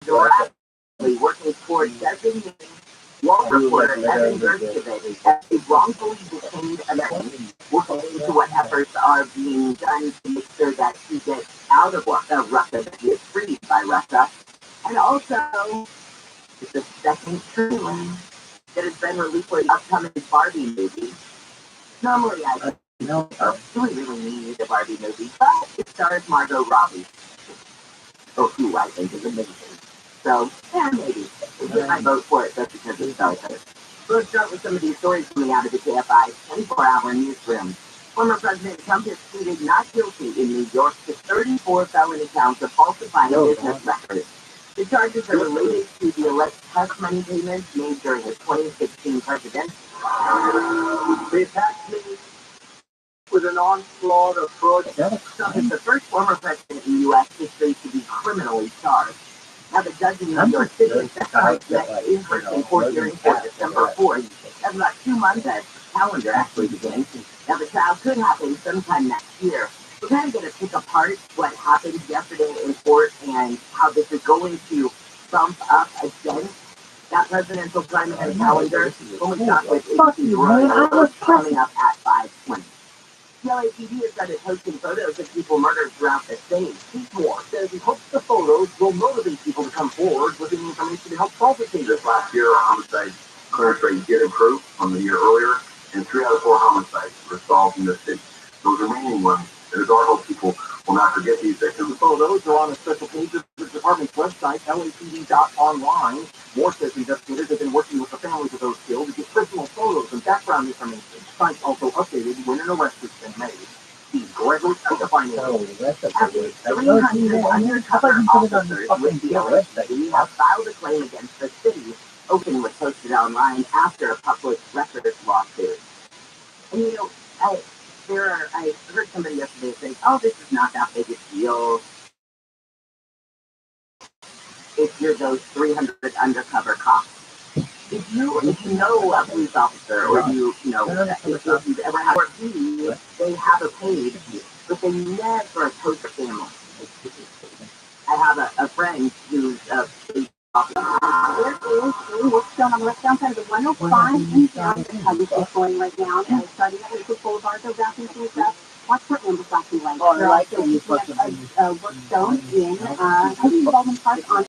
directly working toward designating war reporter Evan Gershkovich as a wrongfully detained American. We'll get into what efforts are being done to make sure that he gets out of Russia, that he is freed by Russia. And also, it's the second TRUMAN that has been released for the upcoming Barbie movie. Normally, I don't really need a Barbie movie, but it stars Margot Robbie, who I think is amazing. So, yeah, maybe. We'll get my vote for it just because it stars her. So let's start with some of these stories coming out of the KFI 24-hour newsroom. Former President Trump is pleaded not guilty in New York to 34 felony counts of falsifying business records. The charges are related to the alleged hush money payments made during his 2016 presidency. They attacked me with an onslaught of fraud. Trump is the first former president in U.S. history to be criminally charged. Now, the judge in New York City is set for next in-person court hearing for December 4th. That's about 2 months as the calendar actually begins. Now, the trial could happen sometime next year. We're kind of going to pick apart what happened yesterday in court and how this is going to bump up against that presidential primary calendar when we talk with ABC Royal coming up at 5:20. The LAPD has started posting photos of people murdered throughout the state. Keith Moore says he hopes the photos will motivate people to come forward with the information to help solve the case. This last year, our homicide clearance rate did improve from the year earlier, and 3 out of 4 homicides were solved in the city. Those remaining ones, it is our hope people will not forget these victims. The photos are on a special page of the department's website, lapd.online. Moore says investigators have been working with the families of those killed to get personal photos and background information. Sites also updated when an arrest has been made. Steve Gregory testifying After 300 undercover officers with the LAPD have filed a claim against the city. Open was posted online after a public records lawsuit. And you know, I heard somebody yesterday say, "Oh, this is not that big a deal." If you're those 300 undercover cops, if you know a police officer, or if you've ever had they have a page, but they never post a family. I have a friend who's a police officer. What's going on? What's downside of the 105 in town? This is going right now, and starting at the Boulevard, go back into the stuff. Watch for amber flashing lights. Oh, I like so we have work zone in Houston Development Park on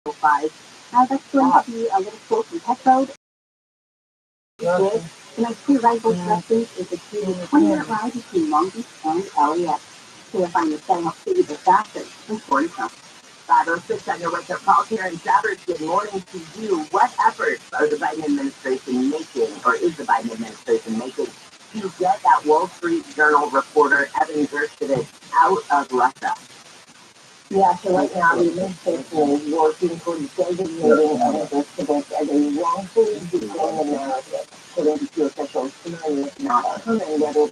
5. That's going to be a little close from Tech Road. The next 2 rivals directions is a 20-minute ride between Long Beach and LAX. So you'll find the setting up city disaster in 40 5:06 on your wake-up call here in Savage. Good morning to you. What efforts are the Biden administration making, or is the Biden administration making, to get that Wall Street Journal reporter Evan Gershkovich out of Russia? Yeah, so right now the administration is working towards designating Evan Gershkovich as a wrongfully detained American. So the two officials hearing is not a hearing whether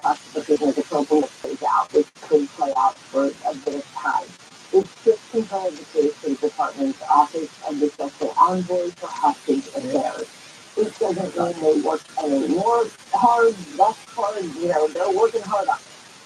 classification is appropriate plays out. It could play out for a bit of time. It's just compared the case to the Department's Office of the Special Envoy for Hostage Affairs. It doesn't mean they work any more hard, less hard, they're working hard on it.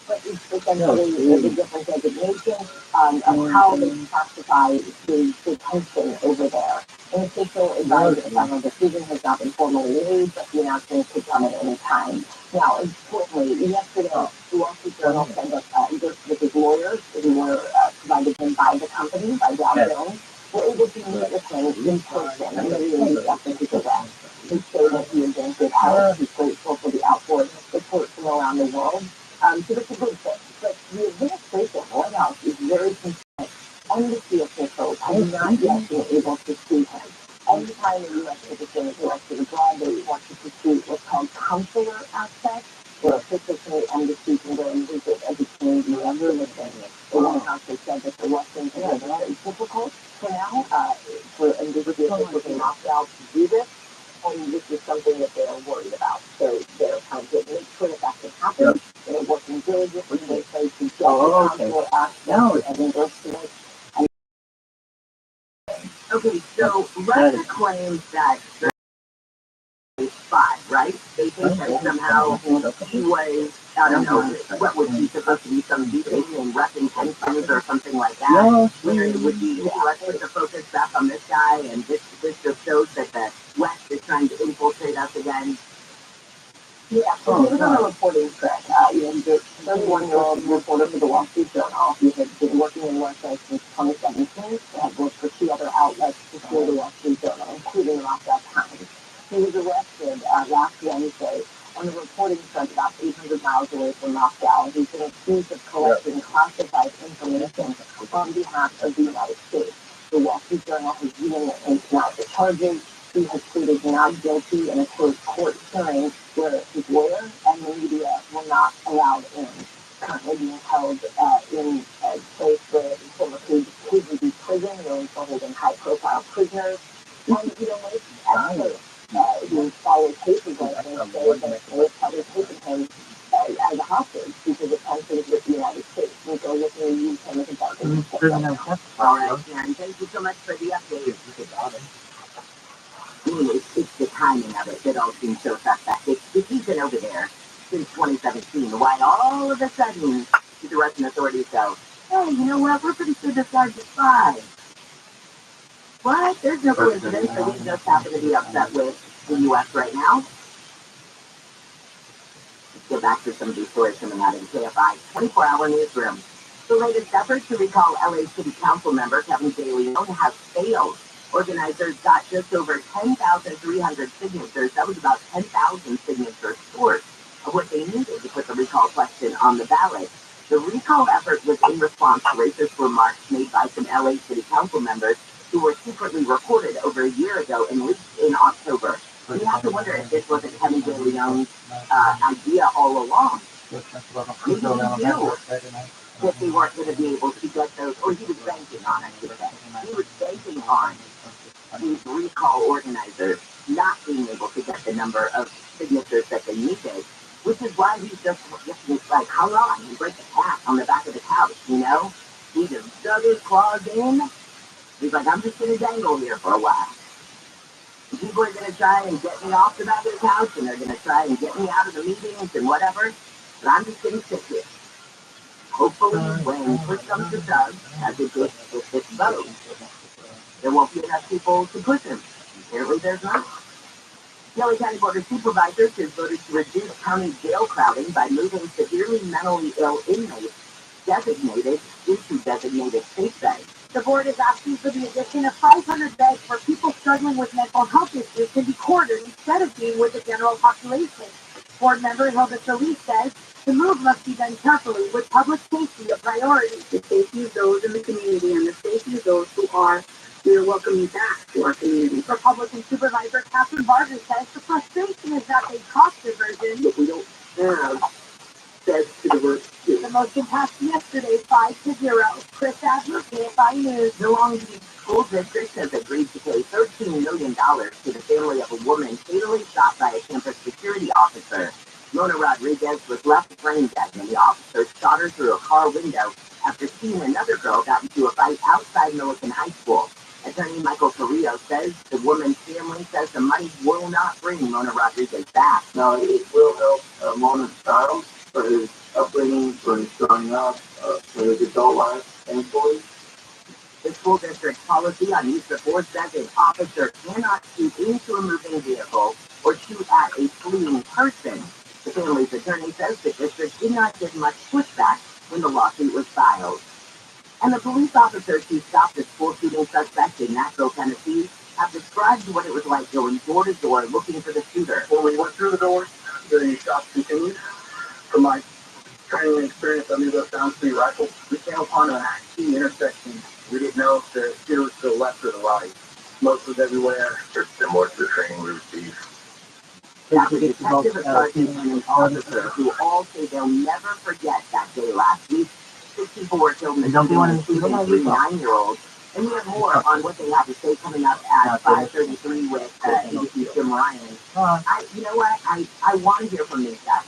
But it's essentially a different designation of how they classify the detention over there. An official advised the final decision has not been formally made, but the announcement could come at any time. Now, importantly, yesterday, the Wall Street Journal sent us Gershkovich's lawyers, who were provided him by the company, by Dow Jones, were able to meet with him in person immediately after his arrest. They say that he is in good health. He's grateful for the outpouring of support from around the world. So that's a good thing. But the administration, White House, is very concerned. Embassy officials have not yet been able to see him. Every time a U.S. citizen is arrested abroad, they want to pursue what's called consular access, where officials from the embassy can go and visit a detainee never living. The White House has said that the Russians are very difficult for now, for embassy officials in Moscow to do this, and this is something that they're worried about. So they're trying to make sure that can happen. They're working diligently to make sure to get consular access and investigate. Okay, so Russia claims that the spy, right? They think that somehow he was I don't know, what would be supposed to be some meeting in Tensions or something like that, where it would be, let's put the focus back on this guy, and this just shows that the West is trying to infiltrate us again. Yeah, so he was on a reporting track. The 31-year-old reporter for the Wall Street Journal. He had been working in Russia since 2017, had worked for 2 other outlets before the Wall Street Journal, including Moscow Times. He was arrested last Wednesday on a reporting front about 800 miles away from Moscow. He's been accused of collecting classified information on behalf of the United States. The Wall Street Journal has vehemently denied the charges. He has pleaded not guilty in a closed court hearing where his lawyer and the media were not allowed in. Currently being held in a place where the former KGB prison, known for holding high-profile prisoners. And, most experts who follow cases like this say that they're probably taking him as a hostage because of tensions with the United States. And so looking to use him as a bargaining chip right now. All right, Karen, thank you so much for the update. It's the timing of it that all seems so suspect. He's been over there since 2017. Why all of a sudden do the Russian authorities go, hey, you know what, we're pretty sure this guy's a spy. What? There's no coincidence that we just happen to be upset with the U.S. right now. Let's go back to some of these stories coming out of the KFI 24-hour newsroom. The latest effort to recall LA City Council member Kevin J. Leone has failed. Organizers got just over 10,300 signatures. That was about 10,000 signatures short of what they needed to put the recall question on the ballot. The recall effort was in response to racist remarks made by some LA City Council members who were secretly recorded over a year ago and leaked in October. You have to wonder if this wasn't Kevin J. Leone's idea all along. Maybe he knew that they weren't going to be able to get those, or he was banking on, I should say. He was banking on these recall organizers not being able to get the number of signatures that they needed, which is why he's just like hung on and break the cat on the back of the couch, He just dug his claws in. He's like, I'm just going to dangle here for a while. People are going to try and get me off the back of the couch, and they're going to try and get me out of the meetings and whatever, but I'm just going to sit here. Hopefully, when push comes to shove, as it did with this vote, there won't be enough people to push him. Apparently, there's not. LA County Board of Supervisors has voted to reduce county jail crowding by moving severely mentally ill inmates designated into designated safe beds. The board is asking for the addition of 500 beds where people struggling with mental health issues can be quartered instead of being with the general population. Board member Hilda Solis says the move must be done carefully with public safety a priority. The safety of those in the community and the safety of those who we are welcoming back to our community. Republican Supervisor Catherine Barger says the frustration is that they cost diversion, but we don't have beds to divert to. The motion passed yesterday 5-0. Chris Adler, KFI News. The Long Beach School District has agreed to pay $13 million to the family of a woman fatally shot by a campus security officer. Mona Rodriguez was left brain dead when the officer shot her through a car window after seeing another girl got into a fight outside Millikan High School. Attorney Michael Carrillo says the woman's family says the money will not bring Mona Rodriguez back. Now, it will help Mona's child for his upbringing, for his growing up, for his adult life, thankfully. The school district's policy on use of force says an officer cannot shoot into a moving vehicle or shoot at a fleeing person. The family's attorney says the district did not give much pushback when the lawsuit was filed. And the police officers who stopped the school shooting suspect in Nashville, Tennessee, have described what it was like going door to door looking for the shooter. When we went through the door, the shots continued. From my training experience, I knew those sounds to be rifles. We came upon a key intersection. We didn't know if the shooter was to the left or the right. Smoke was everywhere. It's similar to the training we received. That was Detective Sergeant and an officer who all say they'll never forget that day last week. 6 people were killed in the shooting, including 3 9-year-olds. And we have more on what they have to say coming up at 5:33 with NBC Jim Ryan. You know what? I want to hear from these guys.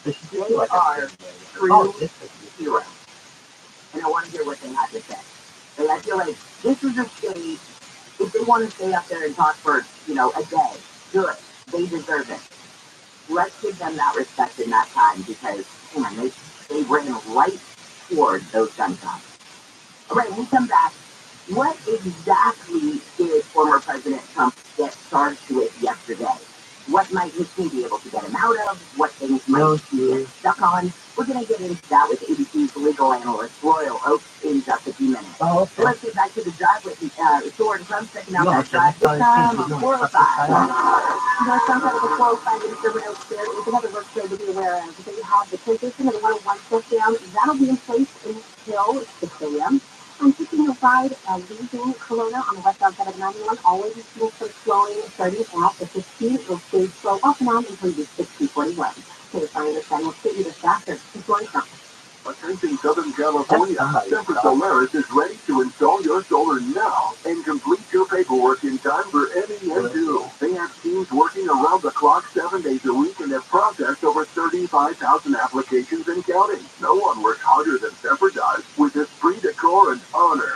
They are true heroes. And I want to hear what they have to say. And I feel like this is a state, if they want to stay up there and talk for, a day, good. They deserve it. let's give them that respect in that time because, man, they ran right toward those gun shops. All right, when we come back, what exactly did former President Trump get charged with yesterday? What might his team be able to get him out of? What things might he get stuck on? We're going to get into that with ABC's legal analyst, Royal Oaks, in just a few minutes. So let's get back to the drive with Sword and Trump checking out that drive this time on 405. Trump out of the 405 in Sherman Oaks there is another work show to be aware of. They have the transition of the 101 shutdown. That'll be in place until 6 a.m. I'm taking a ride leaving Kelowna on the westbound side of 91. Always seeing some slowing starting at the 15. It will stay slow off and on until the 6041. So if I understand, we'll get you this faster. It's going to Attention Southern California, Semper Solaris is ready to install your solar now and complete your paperwork in time for MEN2. They have teams working around the clock 7 days a week and have processed over 35,000 applications and counting. No one works harder than Semper does with esprit de corps and honor.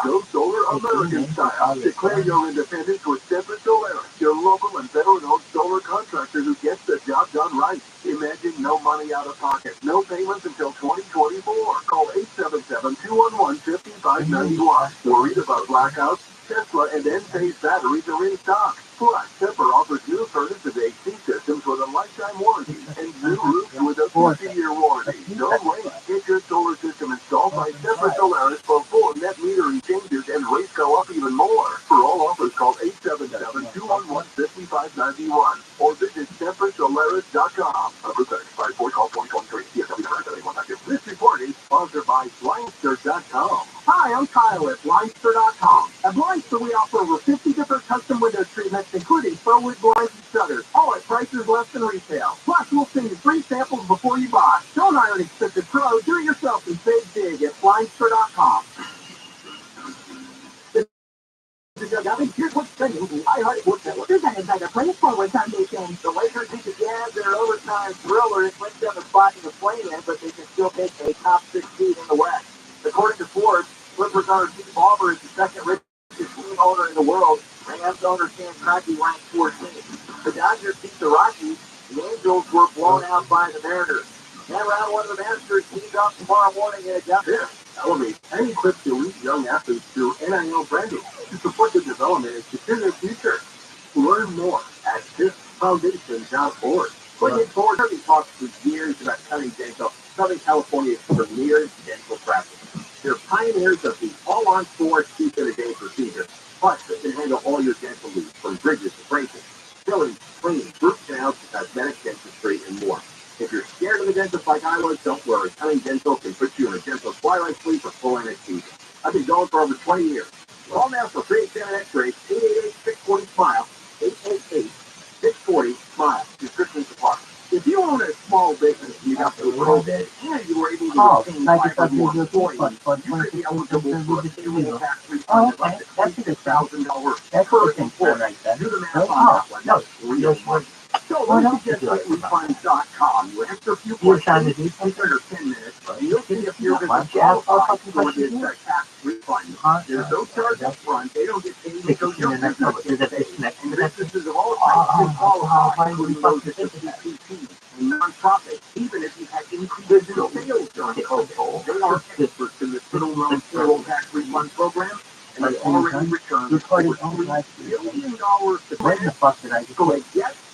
Go solar American style. Declare your independence with Semper Solaris, your local and veteran-owned solar contractor who gets the job done right. Imagine no money out of pocket, no payments until 2024. Call 877-211-5591. Worried about blackouts? Tesla and Enphase batteries are in stock. Plus, Semper offers new furnace and AC systems with a lifetime warranty and new roofs with a 50-year warranty. Don't wait. Get your solar system installed by Semper Solaris before net metering changes and rates go up even more. For all offers, call 877-211-5591 or visit SemperSolaris.com. By 4 call 2023. This report is sponsored by Blindster.com. Hi, I'm Kyle at Blindster.com. At Blindster, we offer over 50 different custom window treatments, including forward blinds and shutters, all at prices less than retail. Plus, we'll send you free samples before you buy. Don't hire an expensive pro. Do it yourself and save big at Blindster.com. Here's what's trending. I heard what's that. Presented by the Play Forward Foundation. The Lakers need to jab their overtime thriller and clinch them a spot in the play-in, but they can still take a top 6 seed in the West. According to Forbes, Clippers owner Steve Ballmer is the second richest team owner in the world. Rams owner Stan Kroenke ranked 14th. The Dodgers beat the Rockies. The Angels were blown out by the Mariners. And round one of the Masters tees off tomorrow morning in Augusta. Elevate and equip elite young athletes through NIL branding to support their development and secure their future. Learn more at thisfoundation.org. Looking forward, Kirby talks for years about cutting dental. Southern California's premier dental practice. They're pioneers of the all-on-4 tooth-in-a-day procedure. Plus, they can handle all your dental needs, from bridges to braces, filling, cleaning, root canals to cosmetic dentistry, and more. If you're scared of the dentist like I was, don't worry. Cutting Dental can put you in a dental twilight sleep or full anesthesia. I've been going for over 20 years. Call now for free exam and x-rays, 888-640-SMILE, 888-640-SMILE. Prescription supply. If you own a small business, you got the COVID, and you were able to obtain 5 more employees, you could be eligible for a payroll tax refund of up to $26,000 per employee. Do the math on that one. That's real money. So let's suggest refunds.com. You answer a few questions in under 10 minutes, and you'll see if your business qualifies for this tax refund. There's no charge up front. They don't get paid until your business gets paid. And businesses of all types can qualify, including those at the PPP and nonprofits, even if you had increased digital sales during COVID. They are experts in the student loan payroll tax refund program, and they already returned over $3 billion to grants. Go ahead,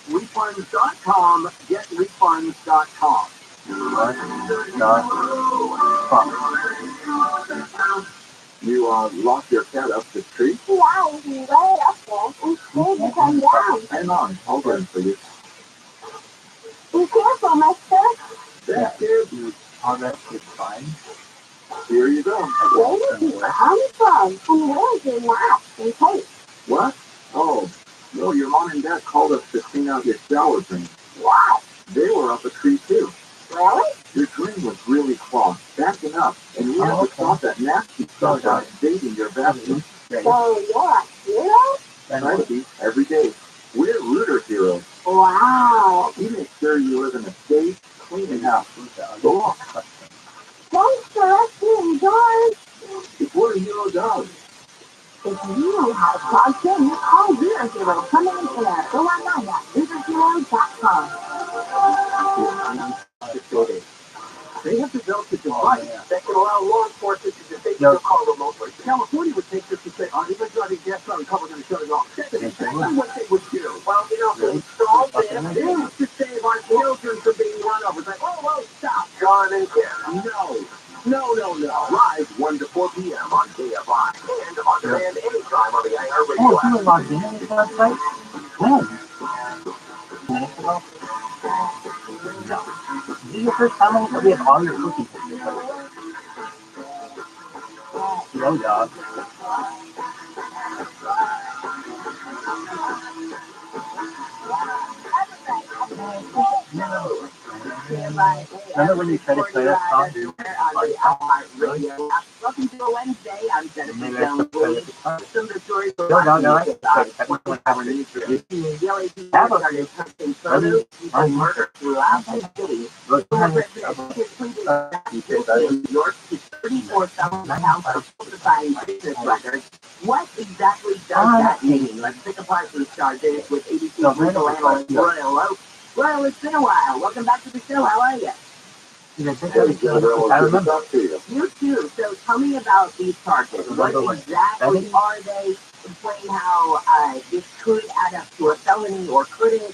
getrefunds.com, getrefunds.com. You locked your cat up the tree? Yeah, he's way up there. He's scared to come down. Hang on, I'll run for you. Be careful, mister. That's it. Oh, that's fine. Here you go. Where did you come from? And where's your mouth and tape? What? Oh, no, your mom and dad called us to clean out your shower drain. Wow. They were up a tree, too. Really? Your drain was really clogged, backing up, and we had to stop that nasty stuff out invading your bathroom. So you're a hero? Try to be every day. We're rooter heroes. Wow. We make sure you live in a safe, clean house. Go on. Thanks for us being doors. It's what a hero does. If you know how to plug in, call Zero Zero Plumbing and Air. Go online at ViralRabbi.com. They have developed a device that can allow law enforcement to disable your car remotely. California would take this and say, oh, you've been driving gas on the cover, going to shut it off. That's exactly what they would do. Well, they installed this to save our children from being run over. It's like, oh, stop. John and Karen. No. Live 1 to 4 p.m. on KFI and on demand anytime on the iHeartRadio app. You logged in on this website? When? Minutes ago? No. This is your first time on it? We have all your cookies. No, dog. Remember when you tried to play that song? Welcome to a Wednesday. I'm Jennifer Maybe I Jones. should play it. Some of the stories No, started posting photos of murder throughout the city. New York is 34 felony counts of falsifying business records. What exactly does that mean? Let's pick apart these charges with ABC legal analyst Royal Oak. Royal, it's been a while. Welcome back to the show. How are you? I remember. You too. So tell me about these charges. What exactly are they? Explain how this could add up to a felony or couldn't.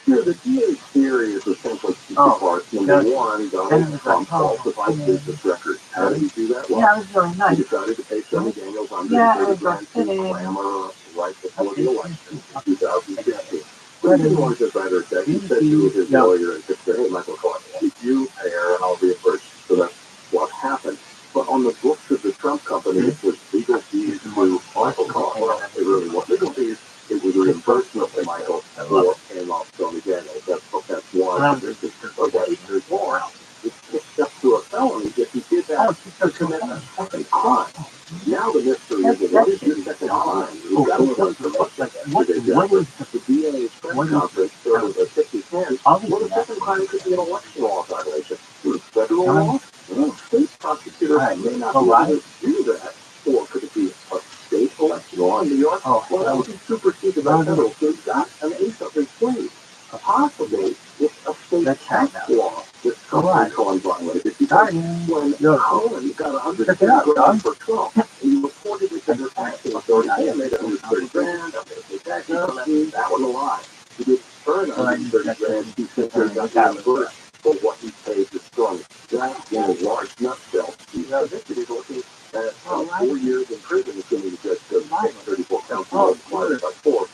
Sure, the DA's theory is essentially two parts. Number one, Donald Trump falsified business records. How did he do that? Well, Yeah, it was really nice. he decided to pay Stormy Daniels $130,000 right before the election in 2016. But he didn't want to just write her a check. He said to his lawyer and just said, hey, Michael Cohen, you pay her and I'll reimburse you. So that's what happened. But on the books of the Trump company, it was legal fees to Michael Cohen. Well, it really wasn't legal fees. It was a reimbursement to Michael for paying off Stormy Daniels. That's one. There's more. It's kicked up to a felony if he did that to commit a second crime. Now the mystery is, what is your second crime? We've got a little information. The DA's press conference showed a 50-10. Well, the second crime could be an election law violation. Federal law? Well, state prosecutors may not be able to do that. Or could it be a state election law in New York? Well, that would be superseded by federal. So you've got an ace up his sleeve. Possibly, it's a state tax law that Cohen violated. Because when Cohen got $150,000 for Trump, and he reported it to the taxing authority, hey, I made $130,000, I'm going to pay taxes on that. That was a lie. He didn't earn $130,000. He simply got reimbursed for what he paid to Trump. That's in a large nutshell. He's looking at 4 years in prison, assuming the judge does 34 counts multiplied by 4.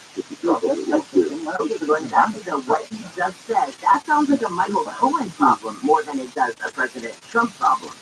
Going back to what you just said, that sounds like a Michael Cohen problem more than it does a President Trump problem.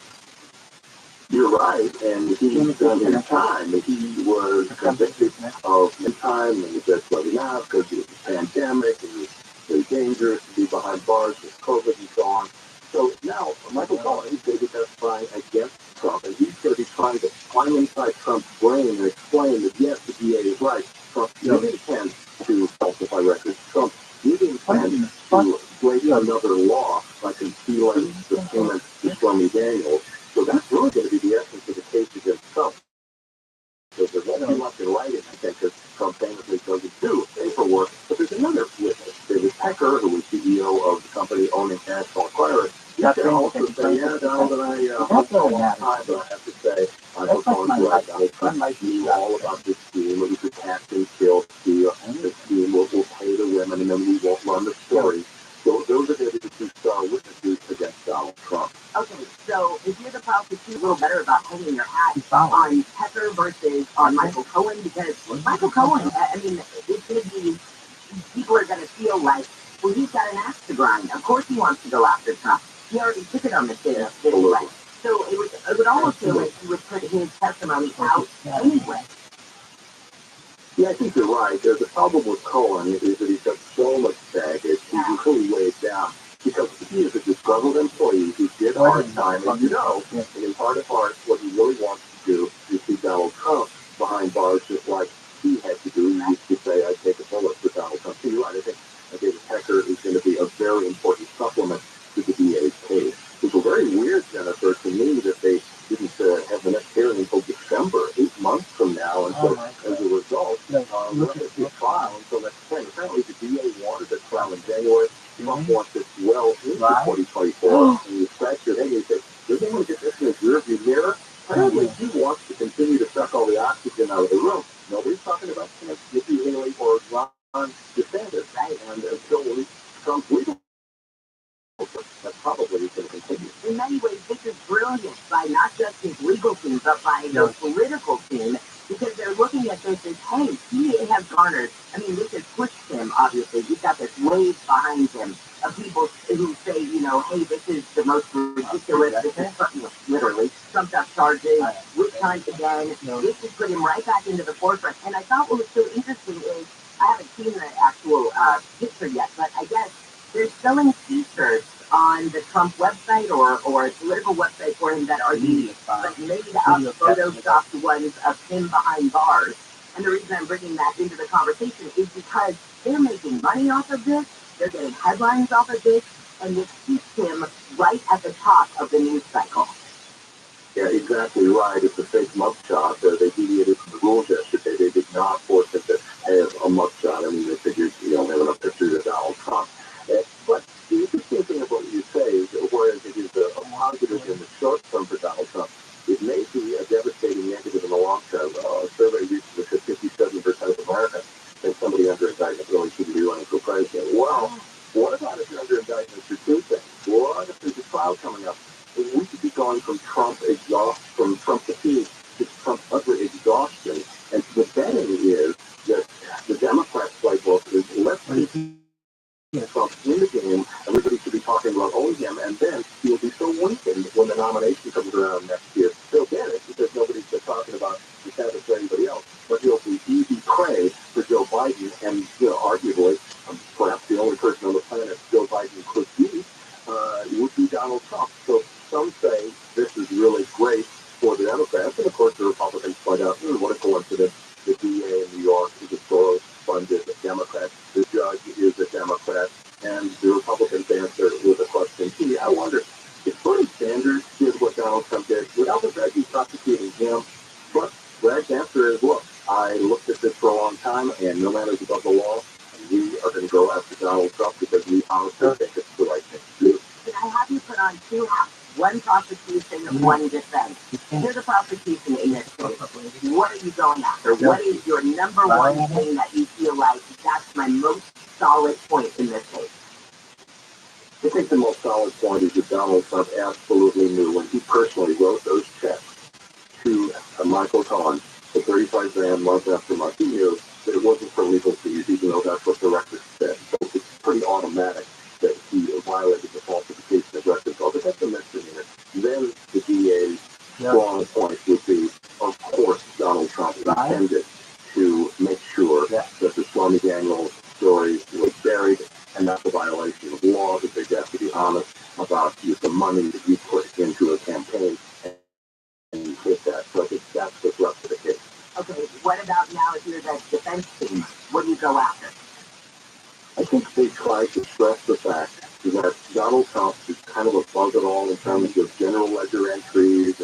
You're right, and he's done his time. He was convicted of his time, and the judge let him out because it was a pandemic, and it was very dangerous to be behind bars with COVID and so on. So now, Michael Cohen is going to be testifying against Trump, and he's going to be trying to climb inside Trump's brain and explain that, yes, the DA is right. Trump did intend to falsify records. Trump did intend to break another law by concealing the payment to Stormy Daniels. So that's really going to be the essence of the case against Trump. So there won't be much in writing, I think, because Trump famously doesn't do paperwork. But there's another witness, David Pecker, who was CEO of the company owning National Enquirer. He can also say, yeah, Donald and I worked for a long time, but I have to say, Michael Cohen's right. Donald Trump knew all about this scheme. It was a catch and kill scheme. The scheme will pay the women, and then we won't run the story. So those are the two star witnesses against Donald Trump. Okay, so if you're the prosecutor, a little better about hanging your hat on Pecker versus on Michael Cohen, because Michael Cohen, I mean, it's going to be, people are going to feel like, well, he's got an axe to grind. Of course he wants to go after Trump. He already took it on the chin anyway. So it would almost feel like he would put his testimony out anyway. Yeah, I think you're right. There's a problem with Cohen is that he's got so much baggage, he's really weighed down. Because he is a disgruntled employee who did hard time, and and in part what he really wants to do is see Donald Trump behind bars just like he had to do. He used to say, I'd take a bullet for Donald Trump. So you're right. I think David Pecker is going to be a very important supplement to the DA's case. It was very weird, Jennifer, to me that they didn't have the next hearing until December. It wants to continue to suck all the oxygen out of the room. Nobody's talking about Nikki Haley or Ron DeSantis, right? And until Trump's legal, that probably is going to continue. In many ways, this is brilliant by not just his legal team, but by their political team, because they're looking at this as, hey, he has garnered, I mean, this has pushed him, obviously. He's got this wave behind him of people who say, you know, hey, this is the most ridiculous, this is, literally, trumped up charges, witch hunt again. This has put him right back into the forefront. And I thought what was so interesting is, I haven't seen the actual picture yet, but I guess they're selling t-shirts on the Trump website or a political website for him that are these like made up photoshopped ones of him behind bars. And the reason I'm bringing that into the conversation is because they're making money off of this, they're getting headlines off of this, and this keeps him right at the top of the news cycle. Yeah, exactly right. It's a fake mugshot. They deviated from the rules yesterday. They did not force him to have a mugshot. I mean, they figured, having a picture of Donald Trump. But the interesting thing about what you say is, whereas it is a positive in the short term for Donald Trump, it may be a devastating negative in the long term. A survey recently said 57% of Americans think somebody under indictment really shouldn't be running for president. Well, what about if you're under indictment for two things? What if there's a trial coming up? We could be going from Trump fatigue to Trump utter exhaustion. And the betting is that the Democrats play both is let's put Trump in the game. Everybody should be talking about only him, and then he'll be so weakened when the nomination comes around next year. He'll get it because nobody's been talking about DeSantis or anybody else, but he'll be easy prey for Joe Biden, and arguably, perhaps the only person on the planet Joe Biden could be, would be Donald Trump. So some say this is really great for the Democrats, and of course the Republicans point out, what a coincidence. The DA in New York is a Soros-funded Democrat. The judge is a Democrat. And the Republicans answer with a question, I wonder, if Bernie Sanders did what Donald Trump did, would Albuquerque be prosecuting him? But Greg's answer is, look, I looked at this for a long time, and no matter above the law, we are going to go after Donald Trump because we honestly think it's the right thing to do. Can I have you put on two hats? One prosecution and one defense. Here's the prosecution in this case. What are you going after? What is your number one thing that you feel like that's my most solid point in this case? I think the most solid point is that Donald Trump absolutely knew when he personally wrote those checks to Michael Cohen for 35 grand month after month. He knew that it wasn't for legal fees, even though that's what the record said. So it's pretty automatic that he violated the falsification of records law, but that's a misdemeanor. Then the DA's strong point would be, of course, Donald Trump intended to make sure that the Stormy Daniels story was buried, and that's a violation of law, that they have to be honest about the money that you put into a campaign, and you hit that. So I think that's the thrust of the case. Okay, what about now if you're the defense team? What do you go after? I think they try to stress the fact that Donald Trump is kind of above it all in terms of general ledger entries,